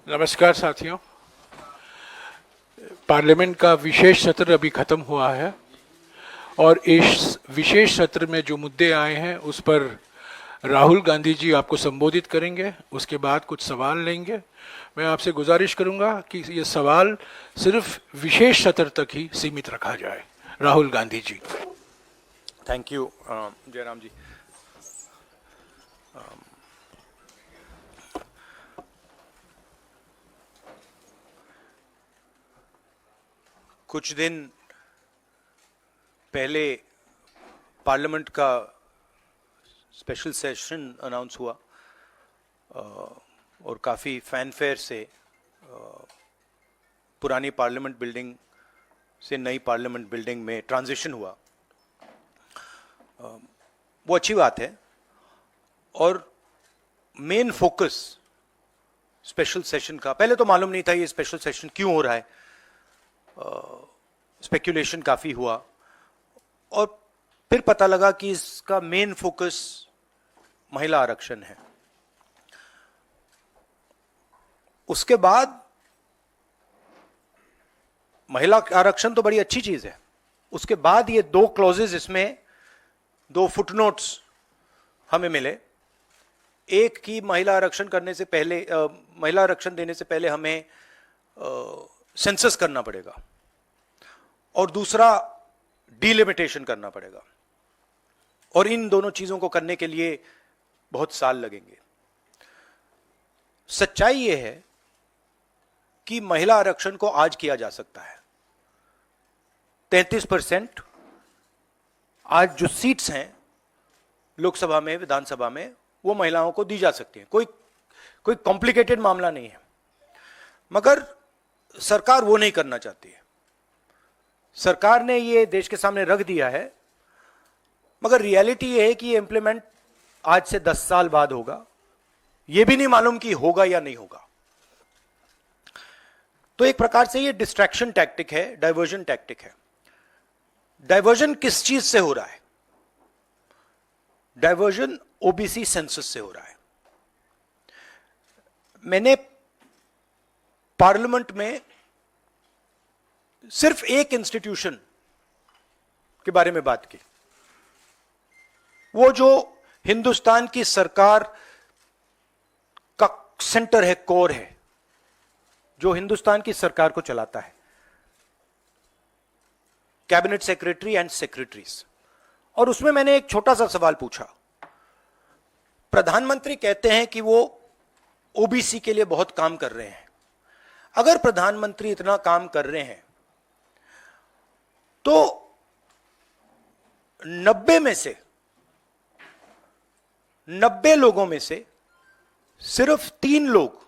नमस्कार साथियों। पार्लियामेंट का विशेष सत्र अभी खत्म हुआ है और इस विशेष सत्र में जो मुद्दे आए हैं उस पर राहुल गांधी जी आपको संबोधित करेंगे। उसके बाद कुछ सवाल लेंगे। मैं आपसे गुजारिश करूंगा कि ये सवाल सिर्फ विशेष सत्र तक ही सीमित रखा जाए। राहुल गांधी जी। थैंक यू जयराम जी। कुछ दिन पहले पार्लियामेंट का स्पेशल सेशन अनाउंस हुआ और काफ़ी फैनफेयर से पुरानी पार्लियामेंट बिल्डिंग से नई पार्लियामेंट बिल्डिंग में ट्रांजिशन हुआ। वो अच्छी बात है और मेन फोकस स्पेशल सेशन का, पहले तो मालूम नहीं था ये स्पेशल सेशन क्यों हो रहा है, स्पेक्यूलेशन काफ़ी हुआ और फिर पता लगा कि इसका मेन फोकस महिला आरक्षण है। उसके बाद महिला आरक्षण तो बड़ी अच्छी चीज है, उसके बाद ये दो क्लॉजेस, इसमें दो फुटनोट्स हमें मिले। एक की महिला आरक्षण करने से पहले, महिला आरक्षण देने से पहले हमें सेंसस करना पड़ेगा और दूसरा डिलिमिटेशन करना पड़ेगा और इन दोनों चीजों को करने के लिए बहुत साल लगेंगे। सच्चाई यह है कि महिला आरक्षण को आज किया जा सकता है। 33% आज जो सीट्स हैं लोकसभा में, विधानसभा में, वो महिलाओं को दी जा सकती हैं। कोई कॉम्प्लिकेटेड मामला नहीं है, मगर सरकार वो नहीं करना चाहती है। सरकार ने ये देश के सामने रख दिया है, मगर रियलिटी ये है कि ये इंप्लीमेंट आज से 10 साल बाद होगा। ये भी नहीं मालूम कि होगा या नहीं होगा। तो एक प्रकार से ये डिस्ट्रैक्शन टैक्टिक है, डाइवर्जन टैक्टिक है। डाइवर्जन किस चीज से हो रहा है? डाइवर्जन ओबीसी सेंसस से हो रहा है। मैंने पार्लियामेंट में सिर्फ एक इंस्टीट्यूशन के बारे में बात की, वो जो हिंदुस्तान की सरकार का सेंटर है, कोर है, जो हिंदुस्तान की सरकार को चलाता है, कैबिनेट सेक्रेटरी एंड सेक्रेटरीज। और उसमें मैंने एक छोटा सा सवाल पूछा। प्रधानमंत्री कहते हैं कि वो ओबीसी के लिए बहुत काम कर रहे हैं। अगर प्रधानमंत्री इतना काम कर रहे हैं तो 90 लोगों में से सिर्फ 3 लोग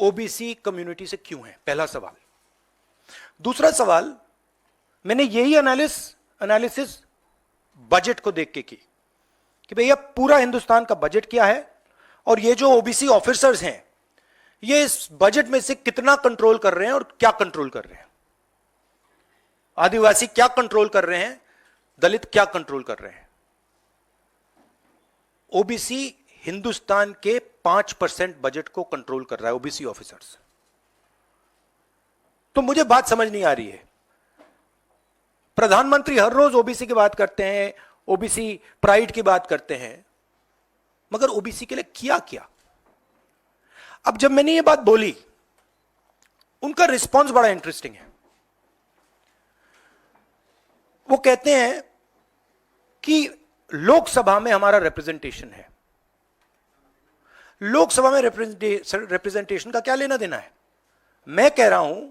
ओबीसी कम्युनिटी से क्यों हैं? पहला सवाल। दूसरा सवाल, मैंने यही एनालिसिस बजट को देख के की कि भैया पूरा हिंदुस्तान का बजट क्या है और ये जो ओबीसी ऑफिसर्स हैं ये इस बजट में से कितना कंट्रोल कर रहे हैं और क्या कंट्रोल कर रहे हैं। आदिवासी क्या कंट्रोल कर रहे हैं, दलित क्या कंट्रोल कर रहे हैं। ओबीसी हिंदुस्तान के 5% बजट को कंट्रोल कर रहा है, ओबीसी ऑफिसर्स। तो मुझे बात समझ नहीं आ रही है। प्रधानमंत्री हर रोज ओबीसी की बात करते हैं, ओबीसी प्राइड की बात करते हैं, मगर ओबीसी के लिए किया क्या? अब जब मैंने ये बात बोली, उनका रिस्पॉन्स बड़ा इंटरेस्टिंग है। वो कहते हैं कि लोकसभा में हमारा रिप्रेजेंटेशन है। लोकसभा में रिप्रेजेंटेशन का क्या लेना देना है? मैं कह रहा हूं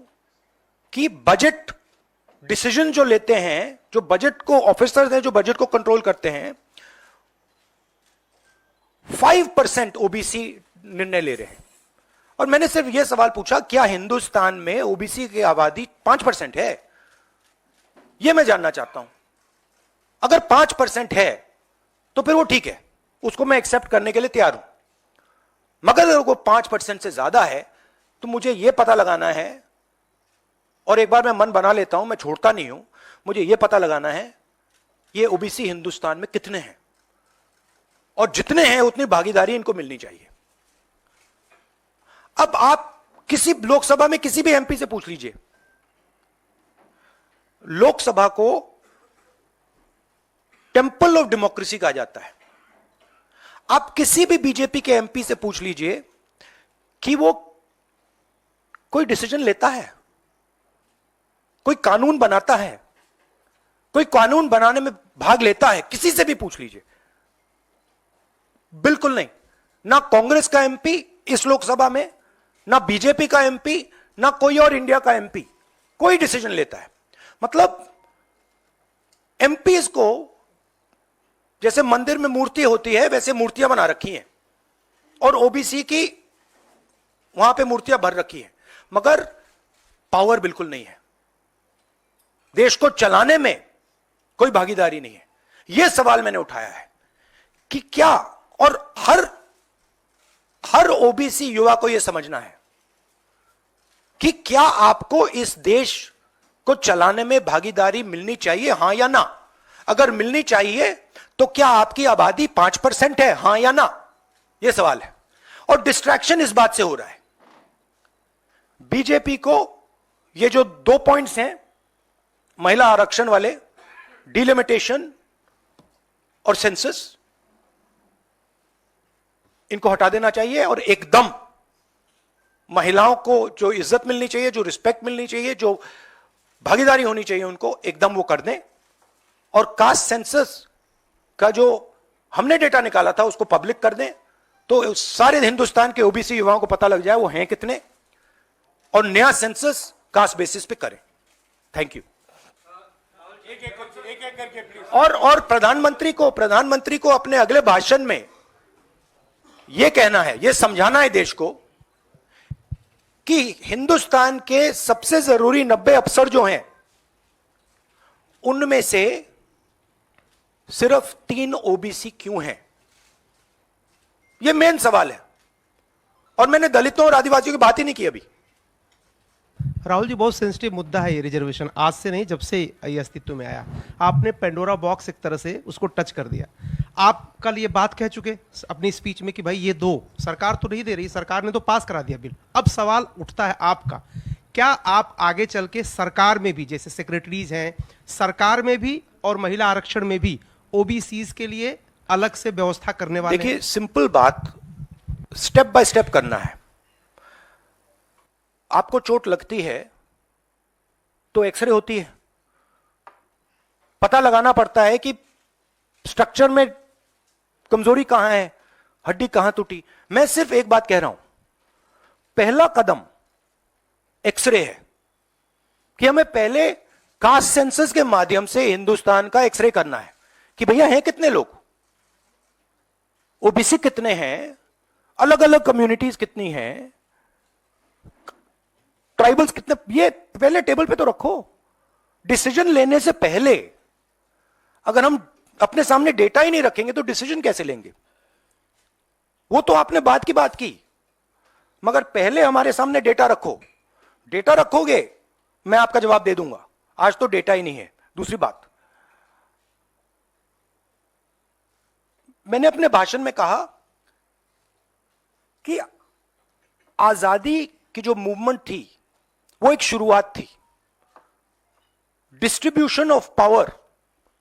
कि बजट डिसीजन जो लेते हैं, जो बजट को ऑफिसर्स हैं, जो बजट को कंट्रोल करते हैं, 5% ओबीसी निर्णय ले रहे हैं। और मैंने सिर्फ यह सवाल पूछा, क्या हिंदुस्तान में ओबीसी की आबादी 5% है? यह मैं जानना चाहता हूं। अगर 5% है तो फिर वो ठीक है, उसको मैं एक्सेप्ट करने के लिए तैयार हूं। मगर अगर वो 5% से ज्यादा है तो मुझे यह पता लगाना है, और एक बार मैं मन बना लेता हूं, मैं छोड़ता नहीं हूं, मुझे यह पता लगाना है ये ओबीसी हिंदुस्तान में कितने हैं और जितने हैं उतनी भागीदारी इनको मिलनी चाहिए। अब आप किसी लोकसभा में किसी भी एमपी से पूछ लीजिए, लोकसभा को टेंपल ऑफ डेमोक्रेसी कहा जाता है। आप किसी भी बीजेपी के एमपी से पूछ लीजिए कि वो कोई डिसीजन लेता है, कोई कानून बनाता है, कोई कानून बनाने में भाग लेता है, किसी से भी पूछ लीजिए, बिल्कुल नहीं। ना कांग्रेस का एमपी इस लोकसभा में, ना बीजेपी का एमपी, ना कोई और इंडिया का एमपी कोई डिसीजन लेता है। मतलब एमपीज को जैसे मंदिर में मूर्ति होती है वैसे मूर्तियां बना रखी हैं और ओबीसी की वहां पे मूर्तियां भर रखी हैं, मगर पावर बिल्कुल नहीं है, देश को चलाने में कोई भागीदारी नहीं है। यह सवाल मैंने उठाया है कि क्या, और हर ओबीसी युवा को यह समझना है कि क्या आपको इस देश को चलाने में भागीदारी मिलनी चाहिए, हां या ना। अगर मिलनी चाहिए तो क्या आपकी आबादी 5% है, हां या ना, यह सवाल है। और डिस्ट्रैक्शन इस बात से हो रहा है, बीजेपी को ये जो 2 पॉइंट्स हैं, महिला आरक्षण वाले, डिलिमिटेशन और सेंसस, इनको हटा देना चाहिए और एकदम महिलाओं को जो इज्जत मिलनी चाहिए, जो रिस्पेक्ट मिलनी चाहिए, जो भागीदारी होनी चाहिए, उनको एकदम वो कर दें। और कास्ट सेंसस का जो हमने डेटा निकाला था उसको पब्लिक कर दें, तो सारे हिंदुस्तान के ओबीसी युवाओं को पता लग जाए वो हैं कितने, और नया सेंसस कास्ट बेसिस पे करें। Thank you. और प्रधानमंत्री को अपने अगले भाषण में यह कहना है, यह समझाना है देश को कि हिंदुस्तान के सबसे जरूरी 90 अफसर जो हैं उनमें से सिर्फ 3 ओबीसी क्यों हैं। यह मेन सवाल है, और मैंने दलितों और आदिवासियों की बात ही नहीं की अभी। राहुल जी, बहुत सेंसिटिव मुद्दा है ये रिजर्वेशन, आज से नहीं जब से ये अस्तित्व में आया। आपने पेंडोरा बॉक्स एक तरह से उसको टच कर दिया। आप कल ये बात कह चुके अपनी स्पीच में कि भाई ये दो, सरकार तो नहीं दे रही, सरकार ने तो पास करा दिया बिल। अब सवाल उठता है आपका, क्या आप आगे चल के सरकार में भी, जैसे सेक्रेटरीज हैं, सरकार में भी और महिला आरक्षण में भी ओबीसीज के लिए अलग से व्यवस्था करने वाले? देखिए, सिंपल बात, स्टेप बाय स्टेप करना है। आपको चोट लगती है तो एक्सरे होती है, पता लगाना पड़ता है कि स्ट्रक्चर में कमजोरी कहां है, हड्डी कहां टूटी। मैं सिर्फ एक बात कह रहा हूं, पहला कदम एक्सरे है कि हमें पहले कास्ट सेंसस के माध्यम से हिंदुस्तान का एक्सरे करना है कि भैया हैं कितने लोग, ओबीसी कितने हैं, अलग अलग कम्युनिटीज कितनी हैं, ट्राइबल्स कितने, ये पहले टेबल पे तो रखो। डिसीजन लेने से पहले अगर हम अपने सामने डेटा ही नहीं रखेंगे तो डिसीजन कैसे लेंगे। वो तो आपने बात की बात की, मगर पहले हमारे सामने डेटा रखो। डेटा रखोगे मैं आपका जवाब दे दूंगा, आज तो डेटा ही नहीं है। दूसरी बात, मैंने अपने भाषण में कहा कि आजादी की जो मूवमेंट थी वो एक शुरुआत थी। Distribution of power,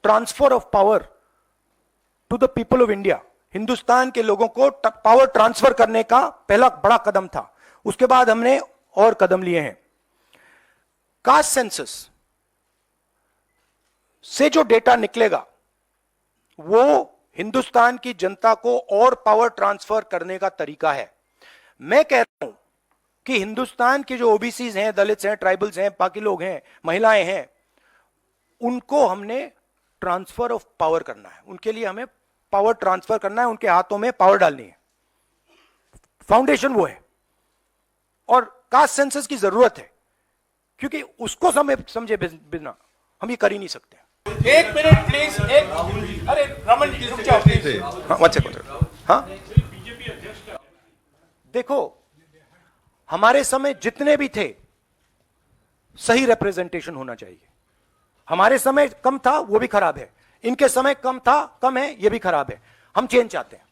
transfer of power to the people of India, Hindustan के लोगों को पावर ट्रांसफर करने का पहला बड़ा कदम था। उसके बाद हमने और कदम लिए हैं। कास्ट सेंसस से जो डेटा निकलेगा वो हिंदुस्तान की जनता को और पावर ट्रांसफर करने का तरीका है। मैं कह रहा हूं कि हिंदुस्तान के जो ओबीसीज हैं, दलित्स हैं, ट्राइबल्स हैं, बाकी लोग हैं, महिलाएं हैं, उनको हमने ट्रांसफर ऑफ पावर करना है। उनके लिए हमें पावर ट्रांसफर करना है, उनके हाथों में पावर डालनी है। फाउंडेशन वो है, और कास्ट सेंसस की जरूरत है, क्योंकि उसको समझे बिना हम ये कर ही नहीं सकते। 1 मिनट प्लीज, अरे रमन जी रुक जाओ प्लीज। हाँ, वन सेकंड। हाँ, देखो, हमारे समय जितने भी थे सही रिप्रेजेंटेशन होना चाहिए। हमारे समय कम था, वो भी खराब है। इनके समय कम था, कम है, ये भी खराब है। हम चेंज चाहते हैं,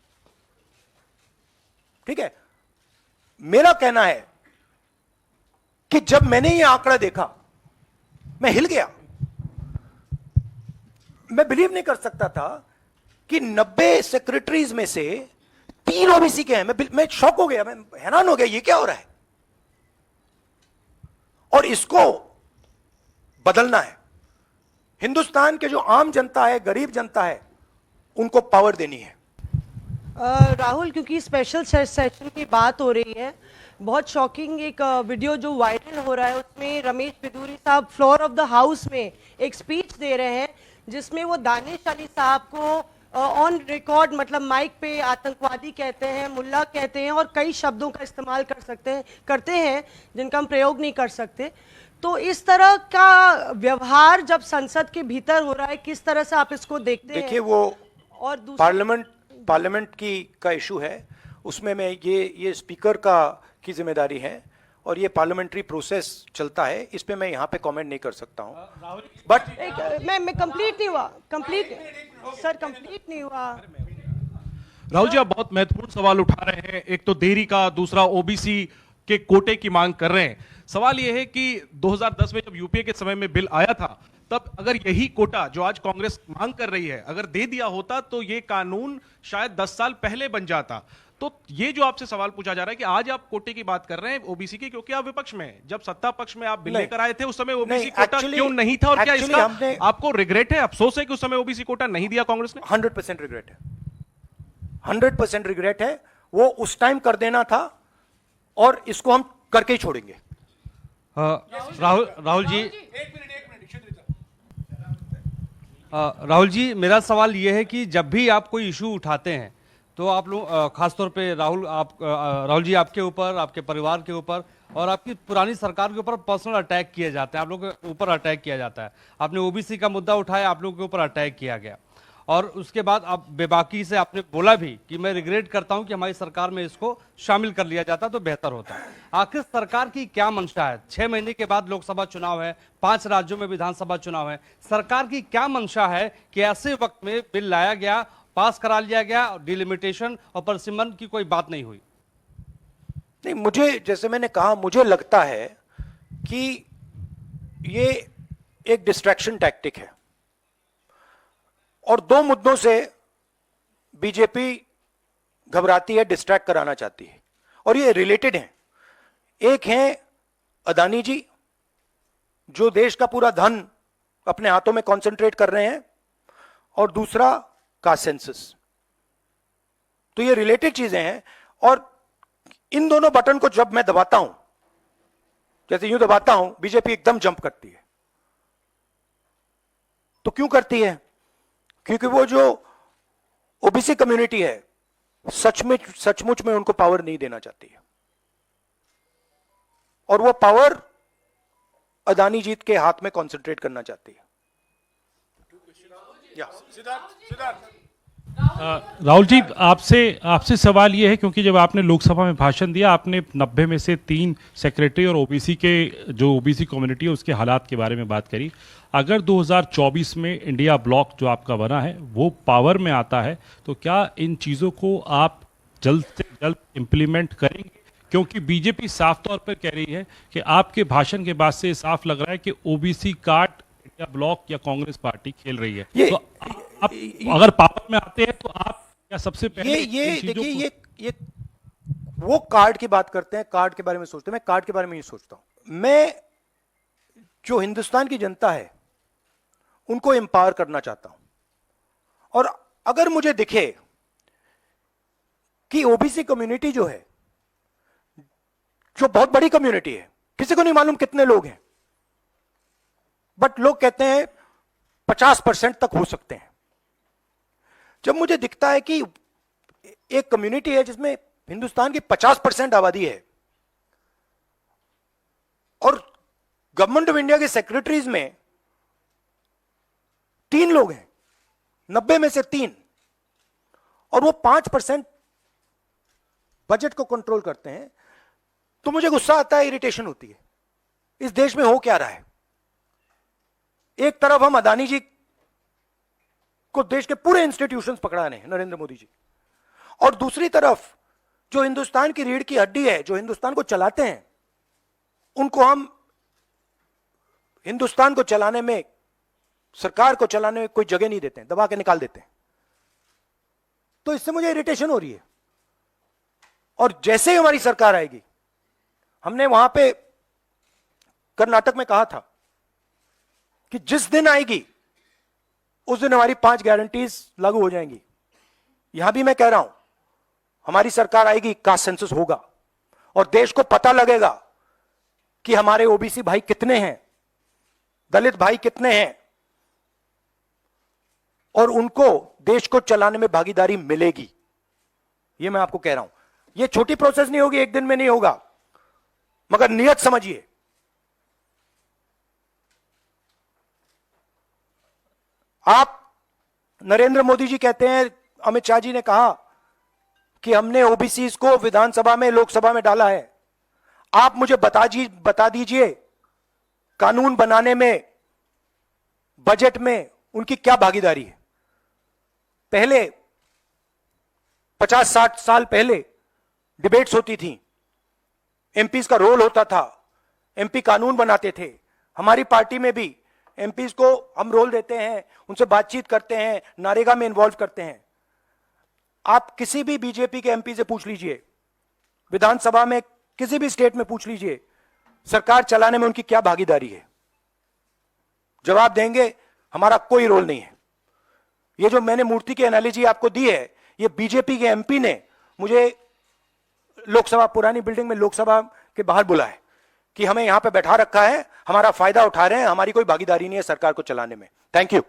ठीक है। मेरा कहना है कि जब मैंने यह आंकड़ा देखा मैं हिल गया। मैं बिलीव नहीं कर सकता था कि 90 सेक्रेटरीज में से 3 ओबीसी के हैं। मैं शॉक हो गया, मैं हैरान हो गया, ये क्या हो रहा है। और इसको बदलना है। हिंदुस्तान के जो आम जनता है, गरीब जनता है, उनको पावर देनी है। राहुल, क्योंकि स्पेशल सेशन की बात हो रही है, बहुत शॉकिंग एक वीडियो जो वायरल हो रहा है, उसमें रमेश बिदूरी साहब फ्लोर ऑफ द हाउस में एक स्पीच दे रहे हैं जिसमें वो दानिश अली साहब को ऑन रिकॉर्ड, मतलब माइक पे आतंकवादी कहते हैं, मुल्ला कहते हैं और कई शब्दों का इस्तेमाल करते हैं जिनका हम प्रयोग नहीं कर सकते। तो इस तरह का व्यवहार जब संसद के भीतर हो रहा है, किस तरह से आप इसको देखते हैं? देखिए, वो और पार्लियामेंट का इशू है, उसमें मैं ये स्पीकर की जिम्मेदारी है और ये पार्लियामेंट्री प्रोसेस चलता है, इस पे मैं यहाँ पे कमेंट नहीं कर सकता हूँ। बट मैं कंप्लीट नहीं हुआ, कंप्लीट नहीं हुआ। राहुल जी, आप बहुत महत्वपूर्ण सवाल उठा रहे हैं। एक तो देरी का, दूसरा ओबीसी के कोटे की मांग कर रहे हैं। सवाल यह है कि 2010 में जब यूपीए के समय में बिल आया था, तब अगर यही कोटा जो आज कांग्रेस मांग कर रही है अगर दे दिया होता तो ये कानून शायद 10 साल पहले बन जाता। तो ये जो आपसे सवाल पूछा जा रहा है कि आज आप कोटे की बात कर रहे हैं ओबीसी की, क्योंकि आप विपक्ष में हैं। जब सत्ता पक्ष में आप बिल लेकर आए थे उस समय ओबीसी कोटा क्यों नहीं था, और क्या इसका आपको रिग्रेट है, अफसोस है कि उस समय ओबीसी कोटा नहीं दिया कांग्रेस ने? 100% रिग्रेट है, 100% रिग्रेट है। वो उस टाइम कर देना था और इसको हम करके ही छोड़ेंगे। राहुल जी, राहुल जी, मेरा सवाल यह है कि जब भी आप कोई इशू उठाते हैं तो आप लोग, खासतौर पे राहुल जी, आपके ऊपर, आपके परिवार के ऊपर और आपकी पुरानी सरकार के ऊपर पर्सनल अटैक किए जाते हैं, आप लोगों के ऊपर अटैक किया जाता है। आपने ओबीसी का मुद्दा उठाया, आप लोगों के ऊपर अटैक किया गया और उसके बाद आप बेबाकी से आपने बोला भी कि मैं रिग्रेट करता हूं कि हमारी सरकार में इसको शामिल कर लिया जाता तो बेहतर होता। आखिर सरकार की क्या मंशा है? 6 महीने के बाद लोकसभा चुनाव है, 5 राज्यों में विधानसभा चुनाव है, सरकार की क्या मंशा है कि ऐसे वक्त में बिल लाया गया, पास करा लिया गया, डिलिमिटेशन और परसिमन की कोई बात नहीं हुई? नहीं, मुझे, जैसे मैंने कहा, मुझे लगता है कि ये एक डिस्ट्रैक्शन टैक्टिक है और 2 मुद्दों से बीजेपी घबराती है, डिस्ट्रैक्ट कराना चाहती है और ये रिलेटेड हैं। एक है अदानी जी, जो देश का पूरा धन अपने हाथों में कंसंट्रेट कर रहे हैं, और दूसरा कास्ट सेंसस। तो ये रिलेटेड चीजें हैं और इन दोनों बटन को जब मैं दबाता हूं, जैसे यूं दबाता हूं, बीजेपी एकदम जंप करती है। तो क्यों करती है? क्योंकि वो जो ओबीसी कम्युनिटी है, सचमुच में उनको पावर नहीं देना चाहती है और वो पावर अदानी जी के हाथ में कंसंट्रेट करना चाहती है। राहुल जी, आपसे सवाल ये है, क्योंकि जब आपने लोकसभा में भाषण दिया, आपने 90 में से 3 सेक्रेटरी और ओबीसी के, जो ओबीसी कम्युनिटी है उसके हालात के बारे में बात करी। अगर 2024 में इंडिया ब्लॉक जो आपका बना है वो पावर में आता है, तो क्या इन चीज़ों को आप जल्द से जल्द इम्प्लीमेंट करेंगे? क्योंकि बीजेपी साफ तौर पर कह रही है कि आपके भाषण के बाद से साफ लग रहा है कि ओबीसी कार्ड इंडिया ब्लॉक या कांग्रेस पार्टी खेल रही है। तो आप अगर पावर में आते हैं तो आप क्या सबसे पहले देखिए, ये वो कार्ड की बात करते हैं, कार्ड के बारे में सोचते हैं। मैं कार्ड के बारे में नहीं सोचता हूं। मैं जो हिंदुस्तान की जनता है उनको एम्पावर करना चाहता हूं और अगर मुझे दिखे कि ओबीसी कम्युनिटी जो है, जो बहुत बड़ी कम्युनिटी है, किसी को नहीं मालूम कितने लोग हैं, बट लोग कहते हैं 50% तक हो सकते हैं। जब मुझे दिखता है कि एक कम्युनिटी है जिसमें हिंदुस्तान की 50% आबादी है और गवर्नमेंट ऑफ इंडिया के सेक्रेटरीज में 3 लोग हैं, 90 में से 3, और वो 5% बजट को कंट्रोल करते हैं, तो मुझे गुस्सा आता है, इरिटेशन होती है। इस देश में हो क्या रहा है? एक तरफ हम अदानी जी को देश के पूरे इंस्टीट्यूशंस पकड़ा रहे हैं, नरेंद्र मोदी जी, और दूसरी तरफ जो हिंदुस्तान की रीढ़ की हड्डी है, जो हिंदुस्तान को चलाते हैं, उनको हम हिंदुस्तान को चलाने में, सरकार को चलाने में कोई जगह नहीं देते हैं, दबा के निकाल देते हैं। तो इससे मुझे इरिटेशन हो रही है। और जैसे ही हमारी सरकार आएगी, हमने वहां पे कर्नाटक में कहा था कि जिस दिन आएगी उस दिन हमारी 5 गारंटीज लागू हो जाएंगी। यहां भी मैं कह रहा हूं, हमारी सरकार आएगी, कास्ट सेंसस होगा और देश को पता लगेगा कि हमारे ओबीसी भाई कितने हैं, दलित भाई कितने हैं, और उनको देश को चलाने में भागीदारी मिलेगी। यह मैं आपको कह रहा हूं। यह छोटी प्रोसेस नहीं होगी, एक दिन में नहीं होगा, मगर नियत समझिए। आप, नरेंद्र मोदी जी कहते हैं, अमित शाह जी ने कहा कि हमने ओबीसी को विधानसभा में, लोकसभा में डाला है। आप मुझे बता दीजिए कानून बनाने में, बजट में उनकी क्या भागीदारी है। पहले 50-60 साल पहले डिबेट्स होती थी, एमपीज का रोल होता था, एमपी कानून बनाते थे। हमारी पार्टी में भी एमपीज को हम रोल देते हैं, उनसे बातचीत करते हैं, नारेगा में इन्वॉल्व करते हैं। आप किसी भी बीजेपी के एमपी से पूछ लीजिए, विधानसभा में किसी भी स्टेट में पूछ लीजिए, सरकार चलाने में उनकी क्या भागीदारी है। जवाब देंगे हमारा कोई रोल नहीं है। ये जो मैंने मूर्ति की एनालॉजी आपको दी है, ये बीजेपी के एमपी ने मुझे लोकसभा, पुरानी बिल्डिंग में लोकसभा के बाहर बुलाया कि हमें यहां पे बैठा रखा है, हमारा फायदा उठा रहे हैं, हमारी कोई भागीदारी नहीं है सरकार को चलाने में। Thank you.